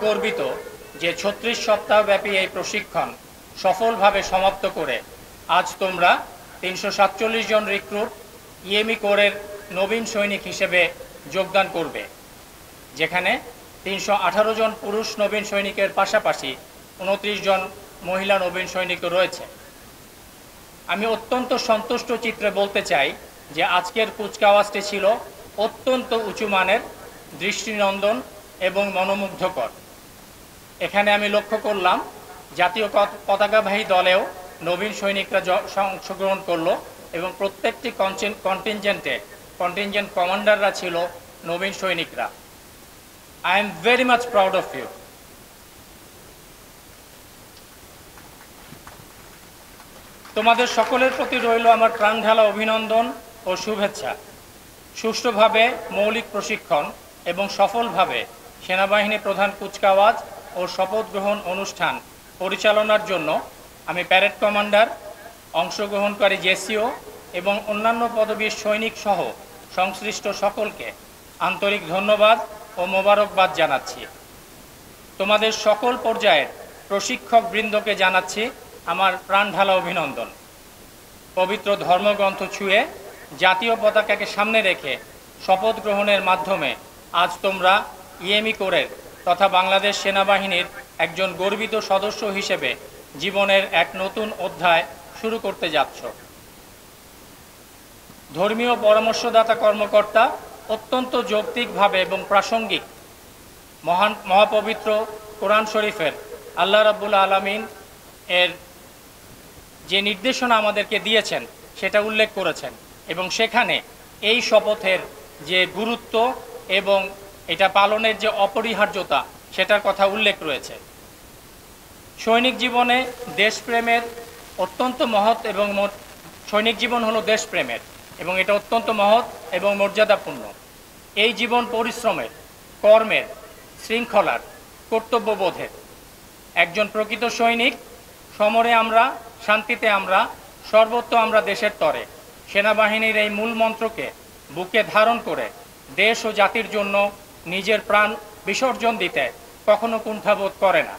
গর্বিত যে ৩৬ সপ্তাহব্যাপী এই প্রশিক্ষণ সফলভাবে সমাপ্ত করে আজ তোমরা ৩৪৭ জন রিক্রুট ইএমই কোরের নবীন সৈনিক হিসেবে যোগদান করবে, যেখানে ৩১৮ জন পুরুষ নবীন সৈনিকের পাশাপাশি ২৯ জন মহিলা নবীন সৈনিকও রয়েছে। আমি অত্যন্ত সন্তুষ্ট চিত্রে বলতে চাই যে আজকের কুচকাওয়াজটি ছিল অত্যন্ত উঁচু মানের, দৃষ্টিনন্দন এবং মনোমুগ্ধকর। এখানে আমি লক্ষ্য করলাম জাতীয় পতাকাবাহী দলেও নবীন সৈনিকরা অংশগ্রহণ করলো এবং প্রত্যেকটি কন্টিনজেন্ট কমান্ডাররা ছিল নবীন সৈনিকরা। I am very much proud of you. তোমাদের সকলের প্রতি রইল আমার প্রাণঢালা অভিনন্দন ও শুভেচ্ছা। সুষ্ঠুভাবে মৌলিক প্রশিক্ষণ এবং সফলভাবে সেনাবাহিনী প্রধান কুচকাওয়াজ ও শপথ গ্রহণ অনুষ্ঠান পরিচালনার জন্য আমি প্যারেড কমান্ডার, অংশগ্রহণকারী জেসিও এবং অন্যান্য পদবীর সৈনিক সহ সংশ্লিষ্ট সকলকে আন্তরিক ধন্যবাদ ও মোবারকবাদ জানাচ্ছি। তোমাদের সকল পর্যায়ের প্রশিক্ষক বৃন্দকে জানাচ্ছি আমার প্রাণঢালা অভিনন্দন। পবিত্র ধর্মগ্রন্থ ছুঁয়ে জাতীয় পতাকাকে সামনে রেখে শপথ গ্রহণের মাধ্যমে আজ তোমরা ইএমই কোরের তথা বাংলাদেশ সেনাবাহিনীর একজন গর্বিত সদস্য হিসেবে জীবনের এক নতুন অধ্যায় শুরু করতে যাচ্ছ। ধর্মীয় পরামর্শদাতা কর্মকর্তা অত্যন্ত যৌক্তিকভাবে এবং প্রাসঙ্গিক মহাপবিত্র কোরআন শরীফের আল্লাহ রাব্বুল আলামিন এর যে নির্দেশনা আমাদেরকে দিয়েছেন সেটা উল্লেখ করেছেন এবং সেখানে এই শপথের যে গুরুত্ব এবং এটা পালনের যে অপরিহার্যতা সেটার কথা উল্লেখ রয়েছে। সৈনিক জীবনে দেশপ্রেমের অত্যন্ত মহৎ এবং সৈনিক জীবন হলো দেশপ্রেমের এবং এটা অত্যন্ত মহৎ এবং মর্যাদাপূর্ণ। এই জীবন পরিশ্রমের, কর্মের, শৃঙ্খলার, কর্তব্যবোধের। একজন প্রকৃত সৈনিক সমরে আমরা, শান্তিতে আমরা, সর্বত্র আমরা দেশের তরে সেনাবাহিনীর এই মূল মন্ত্রকে বুকে ধারণ করে দেশ ও জাতির জন্য নিজের প্রাণ বিসর্জন দিতে কখনো কুণ্ঠাবোধ করে না।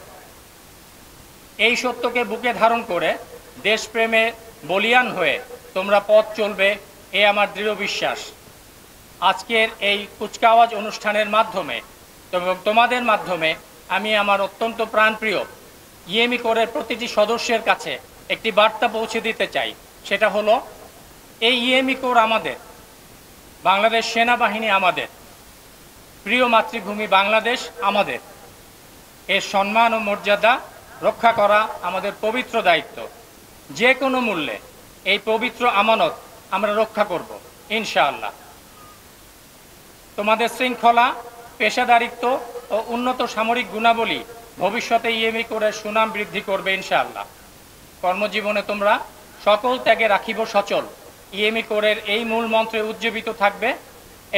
এই সত্যকে বুকে ধারণ করে দেশপ্রেমে বলিয়ান হয়ে তোমরা পথ চলবে, এ আমার দৃঢ় বিশ্বাস। আজকের এই কুচকাওয়াজ অনুষ্ঠানের মাধ্যমে এবং তোমাদের মাধ্যমে আমি আমার অত্যন্ত প্রাণপ্রিয় ইএমই কোরের প্রতিটি সদস্যের কাছে একটি বার্তা পৌঁছে দিতে চাই। সেটা হলো এই ইএমই কোর আমাদের, বাংলাদেশ সেনাবাহিনী আমাদের, প্রিয় মাতৃভূমি বাংলাদেশ আমাদের। এর সম্মান ও মর্যাদা রক্ষা করা আমাদের পবিত্র দায়িত্ব। যে কোনো মূল্যে এই পবিত্র আমানত আমরা রক্ষা করব ইনশাআল্লাহ। তোমাদের শৃঙ্খলা, পেশাদারিত্ব ও উন্নত সামরিক গুণাবলী ভবিষ্যতে ইএমই কোরের সুনাম বৃদ্ধি করবে ইনশাআল্লাহ। কর্মজীবনে তোমরা সকল ত্যাগে রাখিব সচল ইএমই কোরের এই মূল মন্ত্রে উজ্জীবিত থাকবে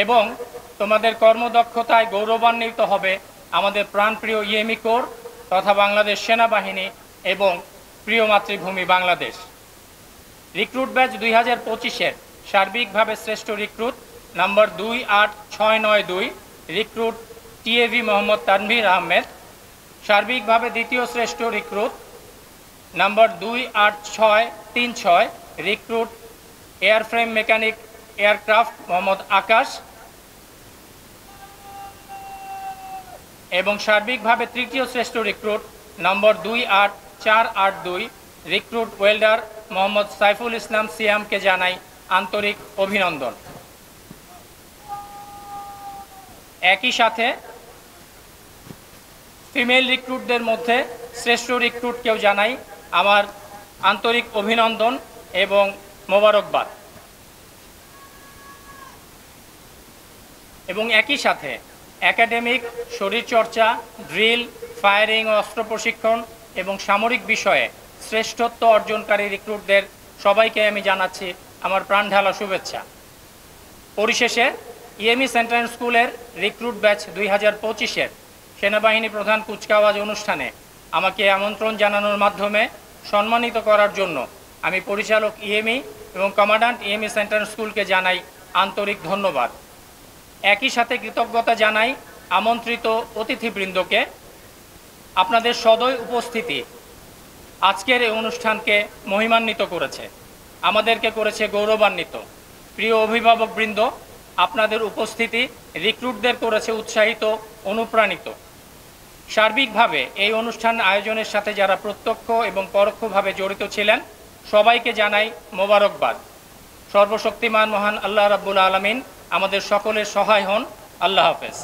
এবং তোমাদের কর্মদক্ষতায় গৌরবান্বিত হবে আমাদের প্রাণপ্রিয় ইএমই কোর তথা বাংলাদেশ সেনাবাহিনী এবং প্রিয় মাতৃভূমি বাংলাদেশ। রিক্রুট ব্যাচ 2025-এর সার্বিকভাবে শ্রেষ্ঠ recruit number 28692 recruit TAV Mohammad Tanvir Ahmed. সার্বিকভাবে দ্বিতীয় শ্রেষ্ঠ recruit number 28636 recruit airframe mechanic aircraft Mohammad Akash এবং সার্বিকভাবে তৃতীয় শ্রেষ্ঠ recruit number 28482 recruit welder Mohammad Saiful Islam সিয়ামকে জানাই আন্তরিক অভিনন্দন। একই সাথে ফিমেল রিক্রুটদের মধ্যে শ্রেষ্ঠ রিক্রুটকেও জানাই আমার আন্তরিক অভিনন্দন এবং মোবারকবাদ। এবং একই সাথে একাডেমিক, শরীরচর্চা, ড্রিল, ফায়ারিং ও অস্ত্র প্রশিক্ষণ এবং সামরিক বিষয়ে শ্রেষ্ঠত্ব অর্জনকারী রিক্রুটদের সবাইকে আমি জানাচ্ছি আমার প্রাণঢালা শুভেচ্ছা। পরিশেষে ইএমই সেন্ট্রাল স্কুলের রিক্রুট ব্যাচ 2025-এর সেনাবাহিনী প্রধান কুচকাওয়াজ অনুষ্ঠানে আমাকে আমন্ত্রণ জানানোর মাধ্যমে সম্মানিত করার জন্য আমি পরিচালক ইএমই এবং কমান্ড্যান্ট ইএমই সেন্ট্রাল স্কুলকে জানাই আন্তরিক ধন্যবাদ। একই সাথে কৃতজ্ঞতা জানাই আমন্ত্রিত অতিথিবৃন্দকে আপনাদের সদয় উপস্থিতি আজকের এই অনুষ্ঠানকে মহিমান্বিত করেছে, আমাদেরকে করেছে গৌরবান্বিত। প্রিয় অভিভাবকবৃন্দ, আপনাদের উপস্থিতি রিক্রুটদের করেছে উৎসাহিত, অনুপ্রাণিত। সার্বিকভাবে এই অনুষ্ঠান আয়োজনের সাথে যারা প্রত্যক্ষ এবং পরোক্ষভাবে জড়িত ছিলেন সবাইকে জানাই মোবারকবাদ। সর্বশক্তিমান মহান আল্লাহ রাব্বুল আলামিন আমাদের সকলের সহায় হন। আল্লাহ হাফেজ।